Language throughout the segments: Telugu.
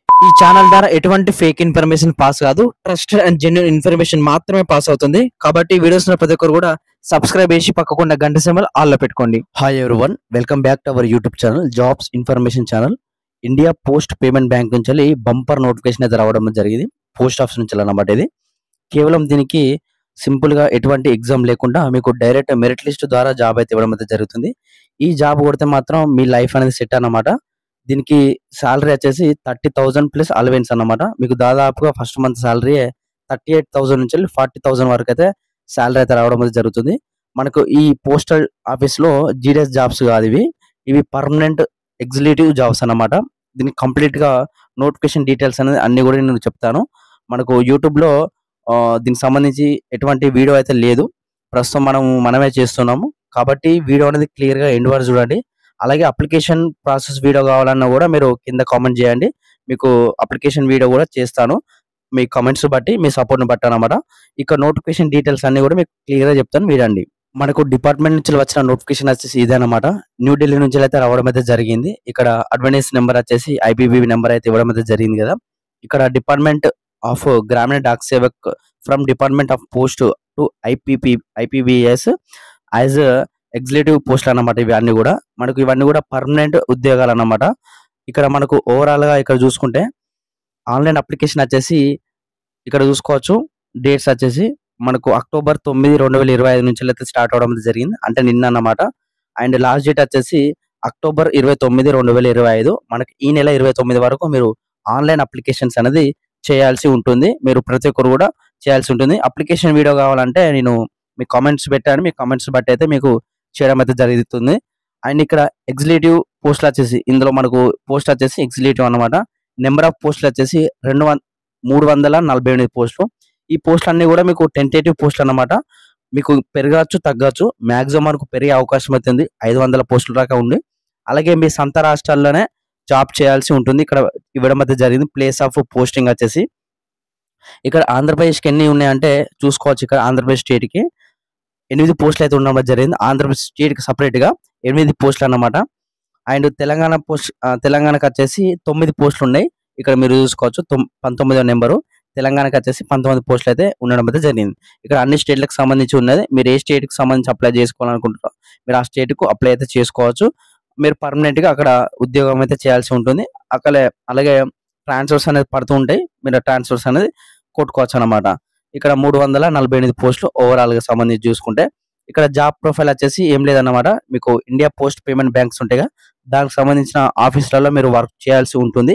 ఈ ఛానల్ ద్వారా ఎటువంటి ఫేక్ ఇన్ఫర్మేషన్ పాస్ కాదు, ట్రస్టెడ్ అండ్ జెన్యూన్ ఇన్ఫర్మేషన్ మాత్రమే పాస్ అవుతుంది. కాబట్టి వీడియోస్ ప్రతి ఒక్కరు కూడా సబ్స్క్రైబ్ చేసి పక్కకున్న గంట సింబల్ ఆల్ లో పెట్టుకోండి. Hi everyone, welcome back to our YouTube channel jobs information channel. India post payment bank నుంచి బంపర్ నోటిఫికేషన్ అయితే రావడం జరిగింది. పోస్ట్ ఆఫీస్ నుంచి అన్నమాట. ఇది కేవలం దీనికి సింపుల్ గా ఎటువంటి ఎగ్జామ్ లేకుండా మీకు డైరెక్ట్ మెరిట్ లిస్ట్ ద్వారా జాబ్ అయితే ఇవ్వడం అయితే జరుగుతుంది. ఈ జాబ్ కొడితే మాత్రం మీ లైఫ్ అనేది సెట్ అన్నమాట. దీనికి శాలరీ వచ్చేసి 30,000 ప్లస్ అలవెన్స్ అన్నమాట. మీకు దాదాపుగా ఫస్ట్ మంత్ శాలరీ 38,000 నుంచి 40,000 వరకు అయితే శాలరీ అయితే రావడం అయితే జరుగుతుంది. మనకు ఈ పోస్టల్ ఆఫీస్ లో జీడిఎస్ జాబ్స్ కాదు, ఇవి పర్మనెంట్ ఎగ్జిక్యూటివ్ జాబ్స్ అన్నమాట. దీనికి కంప్లీట్ గా నోటిఫికేషన్ డీటెయిల్స్ అనేది అన్ని కూడా నేను చెప్తాను. మనకు యూట్యూబ్ లో దీనికి సంబంధించి ఎటువంటి వీడియో అయితే లేదు, ప్రస్తుతం మనమే చేస్తున్నాము. కాబట్టి వీడియో అనేది క్లియర్ గా ఎండ్ వరకు చూడండి. అలాగే అప్లికేషన్ ప్రాసెస్ వీడియో కావాలన్నా కూడా మీరు కింద కామెంట్ చేయండి, మీకు అప్లికేషన్ వీడియో కూడా చేస్తాను. మీ కామెంట్స్ బట్టి, మీ సపోర్ట్ ని బట్టి అన్నమాట. ఇక నోటిఫికేషన్ డీటెయిల్స్ అన్ని కూడా మీకు క్లియర్ గా చెప్తాను, వినండి. మనకు డిపార్ట్మెంట్ నుంచి వచ్చిన నోటిఫికేషన్ వచ్చేసి ఇదేనమాట. న్యూఢిల్లీ నుంచి అయితే రావడం అయితే జరిగింది. ఇక్కడ అడ్వాన్స్ నెంబర్ వచ్చేసి IPV నెంబర్ అయితే ఇవ్వడం అయితే జరిగింది కదా. ఇక్కడ department of Gramin Dak Sevak from department of post to IPVS as executive post అన్నమాట. ఇవన్నీ కూడా ఇవన్నీ కూడా పర్మనెంట్ ఉద్యోగాలు అన్నమాట. ఇక్కడ మనకు ఓవరాల్ గా ఇక్కడ చూసుకుంటే ఆన్లైన్ అప్లికేషన్ వచ్చేసి ఇక్కడ చూసుకోవచ్చు. డేట్స్ వచ్చేసి మనకు అక్టోబర్ 9, 2025 నుంచి అయితే స్టార్ట్ అవడం జరిగింది, అంటే నిన్న అన్నమాట. అండ్ లాస్ట్ డేట్ వచ్చేసి అక్టోబర్ 29, 2025. మనకి ఈ నెల 29 వరకు మీరు ఆన్లైన్ అప్లికేషన్స్ అనేది చేయాల్సి ఉంటుంది. మీరు ప్రతి ఒక్కరు కూడా చేయాల్సి ఉంటుంది. అప్లికేషన్ వీడియో కావాలంటే నేను మీ కామెంట్స్ పెట్టాను, మీ కామెంట్స్ బట్టి అయితే మీకు చేయడం అయితే జరుగుతుంది. అండ్ ఇక్కడ ఎగ్జిక్యూటివ్ పోస్టులు వచ్చేసి ఇందులో మనకు పోస్ట్ వచ్చేసి ఎగ్జిక్యూటివ్ అన్నమాట. నెంబర్ ఆఫ్ పోస్టులు వచ్చేసి 348 పోస్టులు. ఈ పోస్టులు అన్ని కూడా మీకు టెంటేటివ్ పోస్టులు అన్నమాట. మీకు పెరగచ్చు, తగ్గచ్చు. మాక్సిమం మనకు పెరిగే అవకాశం అయితే ఉంది, 500 పోస్టుల దాకా ఉంది. అలాగే మీ సొంత రాష్ట్రాల్లోనే జాబ్ చేయాల్సి ఉంటుంది. ఇక్కడ ఇవ్వడం అయితే జరిగింది. ప్లేస్ ఆఫ్ పోస్టింగ్ వచ్చేసి ఇక్కడ ఆంధ్రప్రదేశ్కి ఎన్ని ఉన్నాయంటే చూసుకోవచ్చు. ఇక్కడ ఆంధ్రప్రదేశ్ స్టేట్ కి 8 పోస్టులు అయితే ఉండడం జరిగింది. ఆంధ్రప్రదేశ్ స్టేట్ కి సపరేట్ గా 8 పోస్టులు అన్నమాట. అండ్ తెలంగాణకు వచ్చేసి 9 పోస్టులు ఉన్నాయి. ఇక్కడ మీరు చూసుకోవచ్చు 19వ నెంబరు. తెలంగాణకు వచ్చేసి 19 పోస్టులు అయితే ఉండడం అయితే జరిగింది. ఇక్కడ అన్ని స్టేట్లకు సంబంధించి ఉన్నది. మీరు ఏ స్టేట్ కి సంబంధించి అప్లై చేసుకోవాలనుకుంటారో మీరు ఆ స్టేట్ కు అప్లై అయితే చేసుకోవచ్చు. మీరు పర్మనెంట్ గా అక్కడ ఉద్యోగం అయితే చేయాల్సి ఉంటుంది. అలాగే ట్రాన్స్ఫర్స్ అనేది పడుతూ ఉంటాయి, మీరు ట్రాన్స్ఫర్స్ అనేది కొట్టుకోవచ్చు అనమాట. ఇక్కడ 348 పోస్టులు ఓవరాల్ గా సంబంధించి చూసుకుంటే ఇక్కడ జాబ్ ప్రొఫైల్ వచ్చేసి ఏం లేదన్నమాట. మీకు ఇండియా పోస్ట్ పేమెంట్ బ్యాంక్స్ ఉంటాయి, దానికి సంబంధించిన ఆఫీసులలో మీరు వర్క్ చేయాల్సి ఉంటుంది.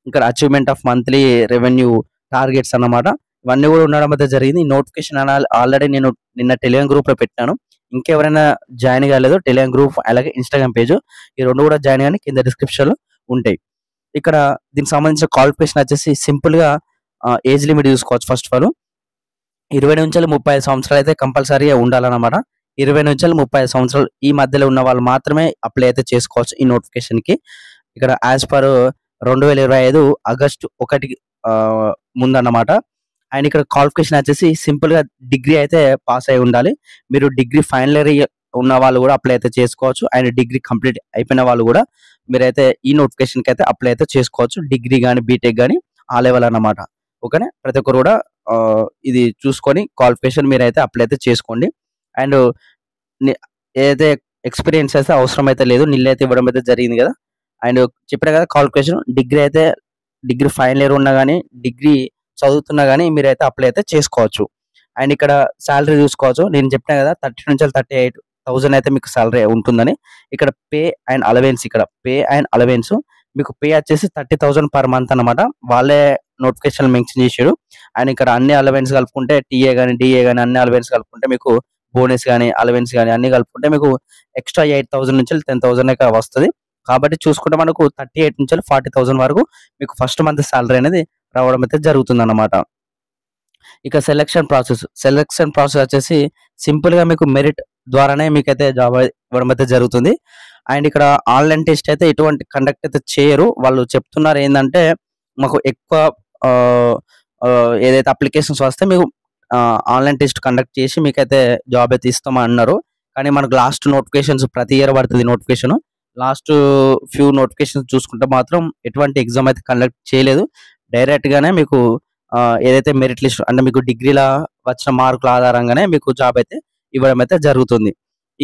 ఇక్కడ achievement of monthly revenue targets అన్నమాట. ఇవన్నీ కూడా ఉండడం అయితే జరిగింది. ఈ నోటిఫికేషన్ ఆల్రెడీ నేను నిన్న టెలిగ్రామ్ గ్రూప్ లో పెట్టాను. ఇంకెవరైనా జాయిన్ కాలేదు, టెలిగ్రామ్ గ్రూప్ అలాగే ఇన్స్టాగ్రామ్ పేజ్, ఈ రెండు కూడా జాయిన్ కానీ కింద డిస్క్రిప్షన్ లో ఉంటాయి. ఇక్కడ దీనికి సంబంధించిన క్వాలిఫికేషన్ వచ్చేసి సింపుల్ గా ఏజ్ లిమిట్ చూసుకోవచ్చు. ఫస్ట్ ఆఫ్ ఆల్ 20 నుంచి 35 సంవత్సరాలు అయితే కంపల్సరీ ఉండాలన్నమాట. 20 నుంచి 35 సంవత్సరాలు ఈ మధ్యలో ఉన్న వాళ్ళు మాత్రమే అప్లై అయితే చేసుకోవచ్చు ఈ నోటిఫికేషన్ కి. ఇక్కడ యాజ్ పర్ 2025 ఆగస్టు 1 ముందన్నమాట. అండ్ ఇక్కడ క్వాలిఫికేషన్ వచ్చేసి సింపుల్ గా డిగ్రీ అయితే పాస్ అయి ఉండాలి. మీరు డిగ్రీ ఫైనల్ ఇయర్ ఉన్న వాళ్ళు కూడా అప్లై అయితే చేసుకోవచ్చు. అండ్ డిగ్రీ కంప్లీట్ అయిపోయిన వాళ్ళు కూడా మీరైతే ఈ నోటిఫికేషన్ కి అయితే అప్లై అయితే చేసుకోవచ్చు. డిగ్రీ కానీ బీటెక్ కానీ ఆ లెవెల్ అన్నమాట. ఓకేనా, ప్రతి ఒక్కరు కూడా ఇది చూసుకొని క్వాలిఫికేషన్ మీరైతే అప్లై అయితే చేసుకోండి. అండ్ ఏదైతే ఎక్స్పీరియన్స్ అయితే అవసరం అయితే లేదు, నిల్ అయితే ఇవ్వడం అయితే జరిగింది కదా. అండ్ చెప్పిన కదా క్వాలిఫికేషన్ డిగ్రీ ఫైనల్ ఇయర్ ఉన్నా కానీ డిగ్రీ చదువుతున్నా కానీ మీరైతే అప్లై అయితే చేసుకోవచ్చు. అండ్ ఇక్కడ శాలరీ చూసుకోవచ్చు. నేను చెప్పిన కదా 30 నుంచి 38,000 అయితే మీకు శాలరీ ఉంటుందని. ఇక్కడ పే అండ్ అలవెన్స్ మీకు పే వచ్చేసి 30,000 పర్ మంత్ అన్నమాట. వాళ్ళే నోటిఫికేషన్ మెన్షన్ చేశారు. అండ్ ఇక్కడ అన్ని అలవెన్స్ కలుపుకుంటే టీఏ కానీ డిఏ కానీ అన్ని అలవెన్స్ కలుపుకుంటే మీకు బోనస్ కానీ అలవెన్స్ కానీ అన్ని కలుపుకుంటే మీకు ఎక్స్ట్రా 8,000 నుంచి 10,000 ఇక్కడ వస్తుంది. కాబట్టి చూసుకుంటే మనకు 38 నుంచి 40,000 వరకు మీకు ఫస్ట్ మంత్ శాలరీ అనేది రావడం అయితే జరుగుతుంది అన్నమాట. ఇక సెలక్షన్ ప్రాసెస్ వచ్చేసి సింపుల్ గా మీకు మెరిట్ ద్వారానే మీకైతే జాబ్ ఇవ్వడం అయితే జరుగుతుంది. అండ్ ఇక్కడ ఆన్లైన్ టెస్ట్ అయితే ఎటువంటి కండక్ట్ అయితే చేయరు. వాళ్ళు చెప్తున్నారు ఏంటంటే మాకు ఎక్కువ ఏదైతే అప్లికేషన్స్ వస్తే మీకు ఆన్లైన్ టెస్ట్ కండక్ట్ చేసి మీకైతే జాబ్ అయితే ఇస్తామని అన్నారు. కానీ మనకు లాస్ట్ నోటిఫికేషన్స్ ప్రతి ఇయర్ పడుతుంది నోటిఫికేషన్. లాస్ట్ ఫ్యూ నోటిఫికేషన్స్ చూసుకుంటే మాత్రం ఎటువంటి ఎగ్జామ్ అయితే కండక్ట్ చేయలేదు. డైరెక్ట్ గానే మీకు ఏదైతే మెరిట్ లిస్ట్ అంటే మీకు డిగ్రీలా వచ్చిన మార్కుల ఆధారంగానే మీకు జాబ్ అయితే ఇవ్వడం అయితే జరుగుతుంది.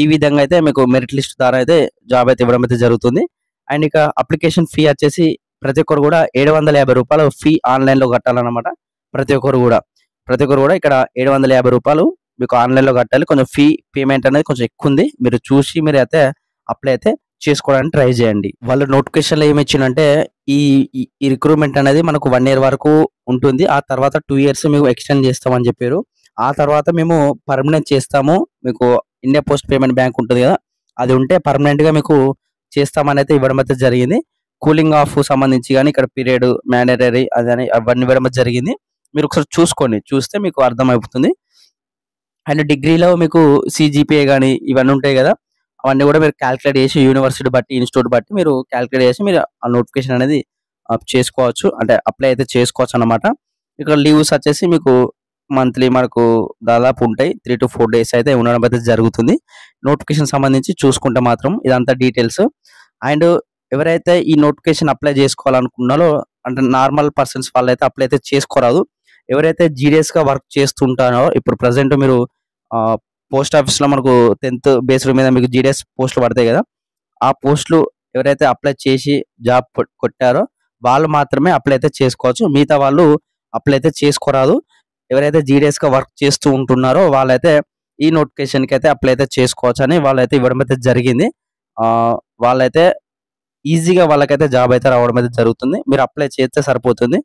ఈ విధంగా అయితే మీకు మెరిట్ లిస్ట్ ద్వారా అయితే జాబ్ అయితే ఇవ్వడం అయితే జరుగుతుంది. అండ్ ఇక అప్లికేషన్ ఫీ వచ్చేసి ప్రతి ఒక్కరు కూడా రూ. 750 ఫీ ఆన్లైన్ లో కట్టాలన్నమాట. ప్రతి ఒక్కరు కూడా ఇక్కడ రూ. 750 మీకు ఆన్లైన్ లో కట్టాలి. కొంచెం ఫీ పేమెంట్ అనేది కొంచెం ఎక్కువ ఉంది. మీరు చూసి మీరు అయితే అప్లై అయితే చేసుకోవడానికి ట్రై చేయండి. వాళ్ళు నోటిఫికేషన్ లో ఏమి ఇచ్చిందంటే ఈ ఈ రిక్రూట్మెంట్ అనేది మనకు 1 year వరకు ఉంటుంది. ఆ తర్వాత 2 years మేము ఎక్స్టెండ్ చేస్తామని చెప్పారు. ఆ తర్వాత మేము పర్మనెంట్ చేస్తాము. మీకు ఇండియా పోస్ట్ పేమెంట్ బ్యాంక్ ఉంటుంది కదా, అది ఉంటే పర్మనెంట్ గా మీకు చేస్తామని అయితే ఇవ్వడం అయితే జరిగింది. కూలింగ్ ఆఫ్ సంబంధించి కానీ ఇక్కడ పీరియడ్ మ్యాండేటరీ అదని అవన్నీ ఇవ్వడం అయితే జరిగింది. మీరు ఒకసారి చూసుకోండి, చూస్తే మీకు అర్థమైపోతుంది. అండ్ డిగ్రీలో మీకు సిజిపిఏ కానీ ఇవన్నీ ఉంటాయి కదా, అవన్నీ కూడా మీరు క్యాలిక్యులేట్ చేసి యూనివర్సిటీ బట్టి ఇన్స్టిట్యూట్ బట్టి మీరు క్యాలిక్యులేట్ చేసి మీరు ఆ నోటిఫికేషన్ అనేది చేసుకోవచ్చు, అంటే అప్లై అయితే చేసుకోవచ్చు అన్నమాట. ఇక్కడ లీవ్స్ వచ్చేసి మీకు మంత్లీ మనకు దాదాపు ఉంటాయి. 3 to 4 days అయితే ఉండడం అయితే జరుగుతుంది. నోటిఫికేషన్ సంబంధించి చూసుకుంటే మాత్రం ఇదంతా డీటెయిల్స్. అండ్ ఎవరైతే ఈ నోటిఫికేషన్ అప్లై చేసుకోవాలనుకున్నారో అంటే నార్మల్ పర్సన్స్ వాళ్ళైతే అప్లై అయితే చేసుకోరాదు. ఎవరైతే జీడిఎస్ గా వర్క్ చేస్తుంటారో ఇప్పుడు ప్రజెంట్ మీరు పోస్ట్ ఆఫీస్ లో మనకు 10th బేస్డ్ మీద మీకు జీడిఎస్ పోస్టులు పడతాయి కదా, ఆ పోస్టులు ఎవరైతే అప్లై చేసి జాబ్ కొట్టారో వాళ్ళు మాత్రమే అప్లై అయితే చేసుకోవచ్చు. మిగతా వాళ్ళు అప్లై అయితే చేసుకోరాదు. ఎవరైతే జీడిఎస్ గా వర్క్ చేస్తూ ఉంటున్నారో వాళ్ళైతే ఈ నోటిఫికేషన్ కి అయితే అప్లై అయితే చేసుకోవచ్చు అని వాళ్ళైతే ఇవ్వడం అయితే జరిగింది. వాళ్ళైతే ఈజీగా వాళ్ళకైతే జాబ్ అయితే రావడం అయితే జరుగుతుంది. మీరు అప్లై చేస్తే సరిపోతుంది,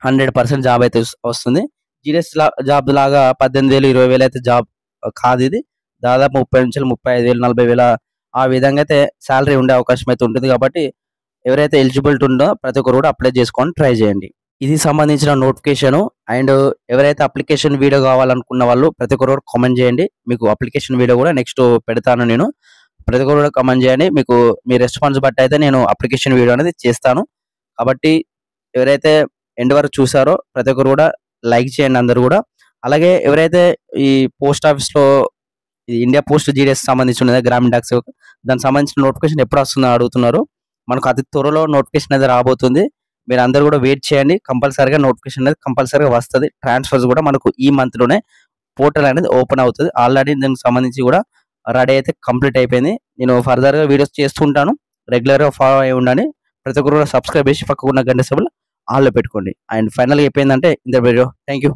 100% జాబ్ అయితే వస్తుంది. జీడిఎస్ జాబ్ లాగా 18,000 20,000 అయితే జాబ్ కాదు. ఇది దాదాపు 30 నుంచి 35,000 40,000 ఆ విధంగా అయితే శాలరీ ఉండే అవకాశం అయితే ఉంటుంది. కాబట్టి ఎవరైతే ఎలిజిబిలిటీ ఉందో ప్రతి ఒక్కరు కూడా అప్లై చేసుకొని ట్రై చేయండి. ఇది సంబంధించిన నోటిఫికేషన్. అండ్ ఎవరైతే అప్లికేషన్ వీడియో కావాలనుకున్న వాళ్ళు ప్రతి ఒక్కరు కూడా కామెంట్ చేయండి. మీకు అప్లికేషన్ వీడియో కూడా నెక్స్ట్ పెడతాను నేను. ప్రతి ఒక్కరు కూడా కామెంట్ చేయండి. మీకు మీ రెస్పాన్స్ బట్టి అయితే నేను అప్లికేషన్ వీడియో అనేది చేస్తాను. కాబట్టి ఎవరైతే ఎండ్ వరకు చూసారో ప్రతి ఒక్కరు కూడా లైక్ చేయండి అందరు కూడా. అలాగే ఎవరైతే ఈ పోస్ట్ ఆఫీస్ లో ఇండియా పోస్ట్ జీడిఎస్ సంబంధించి ఉన్నది గ్రామీణ డాక్ సేవకు, దానికి సంబంధించిన నోటిఫికేషన్ ఎప్పుడు వస్తుందని అడుగుతున్నారు. మనకు అతి త్వరలో నోటిఫికేషన్ అనేది రాబోతుంది. మీరు అందరు కూడా వెయిట్ చేయండి. కంపల్సరీగా నోటిఫికేషన్ అనేది కంపల్సరీగా వస్తుంది. ట్రాన్స్ఫర్స్ కూడా మనకు ఈ మంత్ లోనే పోర్టల్ అనేది ఓపెన్ అవుతుంది. ఆల్రెడీ దానికి సంబంధించి కూడా రెడీ అయితే కంప్లీట్ అయిపోయింది. నేను ఫర్దర్ గా వీడియోస్ చేస్తుంటాను, రెగ్యులర్ గా ఫాలో అయి ఉండండి. ప్రతి ఒక్కరు కూడా సబ్స్క్రైబ్ చేసి పక్కకున్న గంట సేవలు ఆన్లో పెట్టుకోండి. అండ్ ఫైనల్ గా అయిపోయిందంటే ఇంత వీడియో. Thank you.